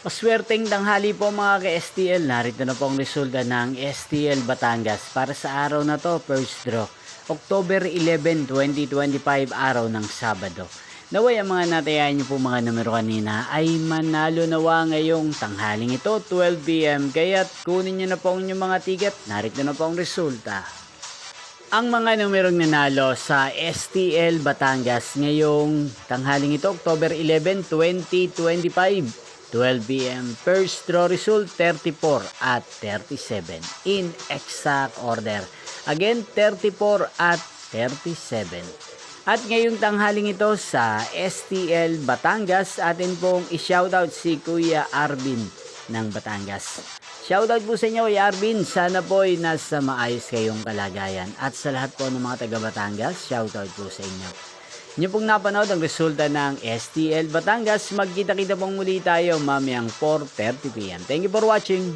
Paswerteng tanghali po mga ka-STL. Narito na po ang resulta ng STL Batangas para sa araw na to, first draw. October 11, 2025, araw ng Sabado. Naway ang mga natayahan niyo po mga numero kanina ay manalo nawa ngayong tanghaling ito, 12 PM. Kaya't kunin niyo na po ang inyong mga ticket. Narito na po ang resulta. Ang mga numerong nanalo sa STL Batangas ngayong tanghaling ito, October 11, 2025. 12 PM. First draw result 34 at 37 in exact order. Again, 34 at 37. At ngayong tanghaling ito sa STL Batangas, atin pong i-shoutout si Kuya Arvin ng Batangas. Shoutout po sa inyo Kuya Arvin. Sana po ay nasa maayos kayong kalagayan. At sa lahat po ng mga taga Batangas, shoutout po sa inyo. Inyo pong napanood ang resulta ng STL Batangas. Magkita-kita pong muli tayo mamayang 4:30 PM. Thank you for watching.